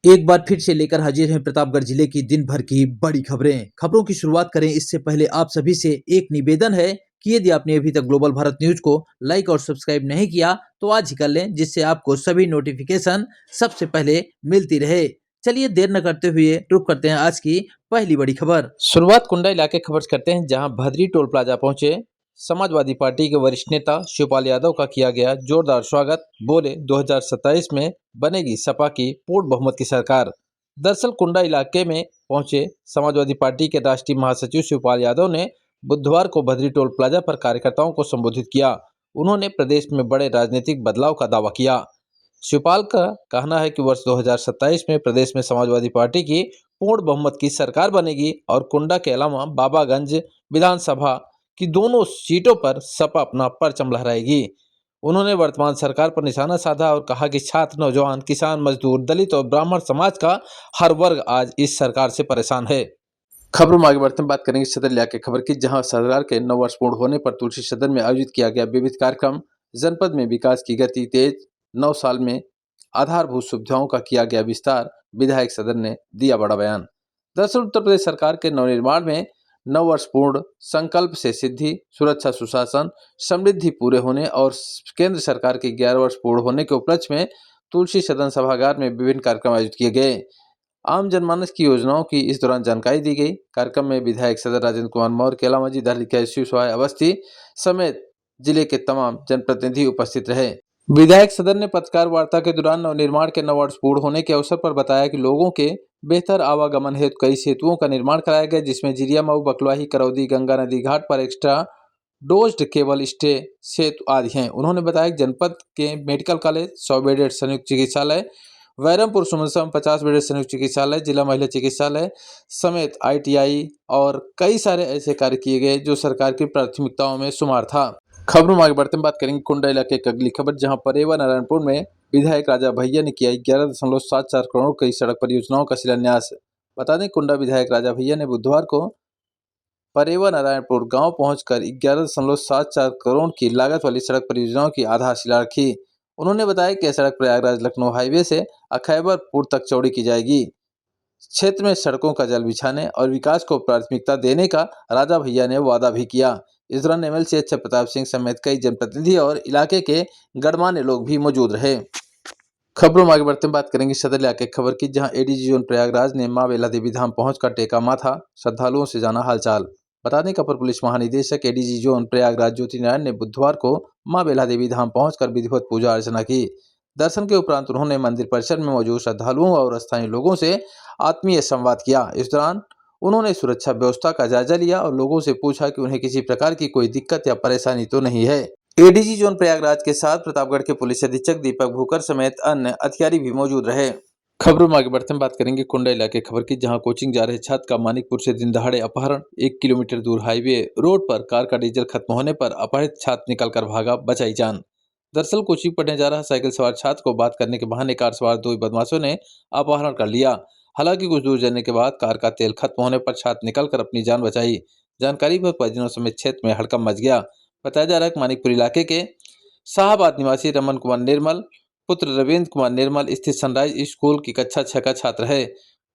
एक बार फिर से लेकर हाजिर हैं प्रतापगढ़ जिले की दिन भर की बड़ी खबरों की शुरुआत करें इससे पहले आप सभी से एक निवेदन है कि यदि आपने अभी तक ग्लोबल भारत न्यूज को लाइक और सब्सक्राइब नहीं किया तो आज ही कर लें, जिससे आपको सभी नोटिफिकेशन सबसे पहले मिलती रहे। चलिए देर न करते हुए रुक करते हैं आज की पहली बड़ी खबर। शुरुआत कुंडा इलाके खबर से करते हैं, जहां भदरी टोल प्लाजा पहुंचे समाजवादी पार्टी के वरिष्ठ नेता शिवपाल यादव का किया गया जोरदार स्वागत। बोले 2027 में बनेगी सपा की पूर्ण बहुमत की सरकार। दरअसल कुंडा इलाके में पहुंचे समाजवादी पार्टी के राष्ट्रीय महासचिव शिवपाल यादव ने बुधवार को भदरी टोल प्लाजा पर कार्यकर्ताओं को संबोधित किया। उन्होंने प्रदेश में बड़े राजनीतिक बदलाव का दावा किया। शिवपाल का कहना है कि वर्ष 2027 में प्रदेश में समाजवादी पार्टी की पूर्ण बहुमत की सरकार बनेगी और कुंडा के अलावा बाबागंज विधानसभा की दोनों सीटों पर सपा अपना परचम लहराएगी। उन्होंने वर्तमान सरकार पर निशाना साधा और कहा कि छात्र, नौजवान, किसान, मजदूर, दलित और ब्राह्मण समाज का हर वर्ग आज इस सरकार से परेशान है। खबरों में आगे बढ़ते हैं, बात करेंगे सदर इलाके खबर की, जहां सरकार के 9 वर्ष पूर्ण होने पर तुलसी सदन में आयोजित किया गया विविध कार्यक्रम। जनपद में विकास की गति तेज, 9 साल में आधारभूत सुविधाओं का किया गया विस्तार, विधायक सदन ने दिया बड़ा बयान। दरअसल उत्तर प्रदेश सरकार के नवनिर्माण में 9 वर्ष पूर्ण संकल्प से सिद्धि, सुरक्षा, सुशासन, समृद्धि पूरे होने और केंद्र सरकार के 11 वर्ष पूर्ण होने के उपलक्ष्य में तुलसी सदन सभागार में विभिन्न कार्यक्रम आयोजित किए गए। आम जनमानस की योजनाओं की इस दौरान जानकारी दी गई। कार्यक्रम में विधायक सदर राजेंद्र कुमार मौर्य के अलावा जिलाधिकारी शिव सहाय अवस्थी समेत जिले के तमाम जनप्रतिनिधि उपस्थित रहे। विधायक सदन ने पत्रकार वार्ता के दौरान नवनिर्माण के 9 वर्ष पूर्ण होने के अवसर पर बताया कि लोगों के बेहतर आवागमन हेतु कई सेतुओं का निर्माण कराया गया, जिसमें जिरिया मऊ, बकलवाही, करौदी, गंगा नदी घाट पर एक्स्ट्रा डोज्ड केबल स्टे सेतु आदि हैं। उन्होंने बताया कि जनपद के मेडिकल कॉलेज, 100 बेडेड संयुक्त चिकित्सालय, वैरमपुर सुमनसम 50 बेडेड संयुक्त चिकित्सालय, जिला महिला चिकित्सालय समेत ITI और कई सारे ऐसे कार्य किए गए जो सरकार की प्राथमिकताओं में शुमार था। खबरों में आगे बढ़ते हैं, बात करेंगे कुंडा इलाके की अगली खबर, जहां परेवा नारायणपुर में विधायक राजा भैया ने किया 11.74 करोड़ की सड़क परियोजनाओं का शिलान्यास। बता दें, कुंडा विधायक राजा भैया ने बुधवार को परेवा नारायणपुर गांव पहुंचकर 11.74 करोड़ की लागत वाली सड़क परियोजनाओं की आधारशिला रखी। उन्होंने बताया कि यह सड़क प्रयागराज लखनऊ हाईवे से अखैबरपुर तक चौड़ी की जाएगी। क्षेत्र में सड़कों का जल बिछाने और विकास को प्राथमिकता देने का राजा भैया ने वादा भी किया। इस दौरान MLC अच्छा प्रताप सिंह समेत कई जनप्रतिनिधि और इलाके के गणमान्य लोग भी मौजूद रहे। खबरों में आगे बढ़ते हैं, बात करेंगे सदर इलाके खबर की, जहां ADG जोन प्रयागराज ने मां बेला देवी धाम पहुंचकर टेका माथा, श्रद्धालुओं से जाना हालचाल। बता दें, अपर पुलिस महानिदेशक ADG जोन प्रयागराज ज्योति नारायण ने बुधवार को मां बेला देवी धाम पहुंचकर विधिवत पूजा अर्चना की। दर्शन के उपरांत उन्होंने मंदिर परिसर में मौजूद श्रद्धालुओं और स्थानीय लोगों से आत्मीय संवाद किया। इस दौरान उन्होंने सुरक्षा व्यवस्था का जायजा लिया और लोगों से पूछा कि उन्हें किसी प्रकार की कोई दिक्कत या परेशानी तो नहीं है। ADG जोन प्रयागराज के साथ प्रतापगढ़ के पुलिस अधीक्षक दीपक भूकर समेत अन्य अधिकारी भी मौजूद रहे। खबरों में आगे बढ़ते हैं, बात करेंगे कुंडा इलाके खबर की, जहां कोचिंग जा रहे छात्र का मानिकपुर से दिन दहाड़े अपहरण। 1 किलोमीटर दूर हाईवे रोड पर कार का डीजल खत्म होने पर अपहरित छात्र निकलकर भागा, बचाई जान। दरअसल कोचिंग पढ़ने जा रहा साइकिल सवार छात्र को बात करने के बहाने कार सवार 2 बदमाशों ने अपहरण कर लिया। हालांकि कुछ दूर जाने के बाद कार का तेल खत्म होने पर छात्र निकलकर अपनी जान बचाई। जानकारी पर परिजनों समेत क्षेत्र में हड़कंप मच गया। बताया जा रहा है कि मानिकपुर इलाके के शाहबाद निवासी रमन कुमार निर्मल पुत्र रविंद्र कुमार निर्मल स्थित सनराइज स्कूल की कक्षा 6 का छात्र है।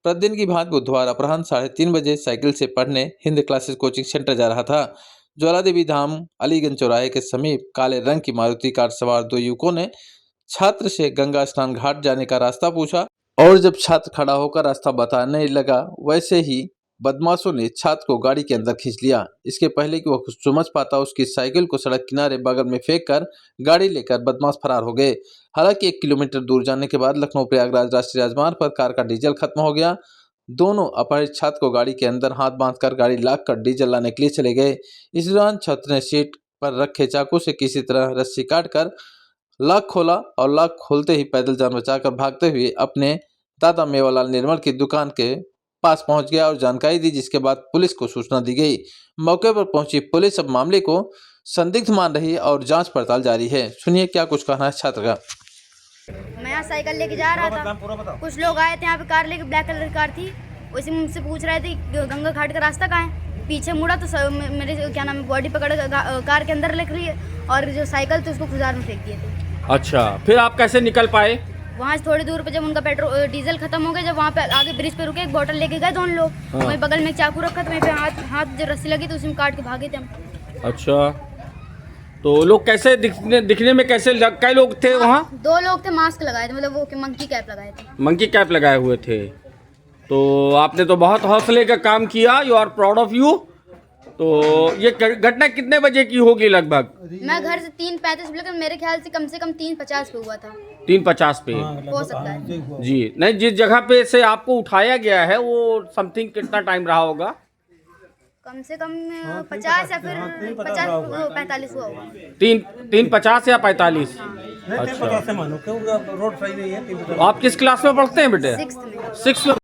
प्रतिदिन की भांति बुधवार अपराह्न 3:30 बजे साइकिल से पढ़ने हिंद क्लासेस कोचिंग सेंटर जा रहा था। ज्वाला देवी धाम अलीगंज चौराहे के समीप काले रंग की मारुति कार सवार 2 युवकों ने छात्र से गंगा स्नान घाट जाने का रास्ता पूछा और जब छात्र खड़ा होकर रास्ता बताने लगा, वैसे ही बदमाशों ने छात्र को गाड़ी के अंदर खींच लिया। इसके पहले कि वह कुछ समझ पाता, उसकी साइकिल को सड़क किनारे बगल में फेंक कर गाड़ी लेकर बदमाश फरार हो गए। हालांकि 1 किलोमीटर दूर जाने के बाद लखनऊ प्रयागराज राष्ट्रीय राजमार्ग पर कार का डीजल खत्म हो गया। दोनों अपहरित छात्र को गाड़ी के अंदर हाथ बांधकर गाड़ी लाक कर डीजल लाने के लिए चले गए। इस दौरान छात्र ने सीट पर रखे चाकू से किसी तरह रस्सी काटकर लॉक खोला और लॉक खोलते ही पैदल जान बचाकर भागते हुए अपने दादा मेवालाल निर्मल की दुकान के पास पहुंच गया और जानकारी दी, जिसके बाद पुलिस को सूचना दी गई। मौके पर पहुंची पुलिस अब मामले को संदिग्ध मान रही है और जांच पड़ताल जारी है। सुनिए क्या कुछ कहना है छात्र का। मैं यहाँ साइकिल लेके जा रहा था, कुछ लोग आए थे यहाँ पे, कार लेके, ब्लैक कलर की कार थी। उसी मुझसे पूछ रहे थे गंगा घाट का रास्ता कहाँ है। पीछे मुड़ा तो मेरे क्या नाम है बॉडी पकड़ कार के अंदर लग रही है और जो साइकिल थी उसको खुजार में फेंक दिए थे। अच्छा, फिर आप कैसे निकल पाए? वहाँ से थोड़ी दूर पे जब उनका पेट्रोल डीजल खत्म हो गया, जब वहाँ पे आगे ब्रिज पे रुके, एक बोतल लेके गए दोनों लोग। हाँ। वहीं बगल में एक चाकू रखा, तो वहीं पे हाथ जो रस्सी लगी तो उसी में काट के भागे थे हम। अच्छा, तो लोग कैसे दिखने में कैसे कई लोग थे वहाँ? 2 लोग थे, मास्क लगाए थे, मतलब वो मंकी कैप लगाए थे। मंकी कैप लगाए हुए थे। तो आपने तो बहुत हौसले का काम किया, you are proud of you. तो ये घटना कितने बजे की होगी लगभग? मैं घर से 3:35 लेकिन मेरे ख्याल से कम 3:50 पे हुआ था, 3:50 पे हो सकता है। जी। नहीं, जिस जगह पे से आपको उठाया गया है वो समथिंग कितना टाइम रहा होगा? कम से कम 50 या फिर 45 हुआ होगा। 3:50 या 45? अच्छा, से मानो क्योंकि रोड सही नहीं है। आप किस क्लास में पढ़ते हैं बेटे? 6th में। 6 में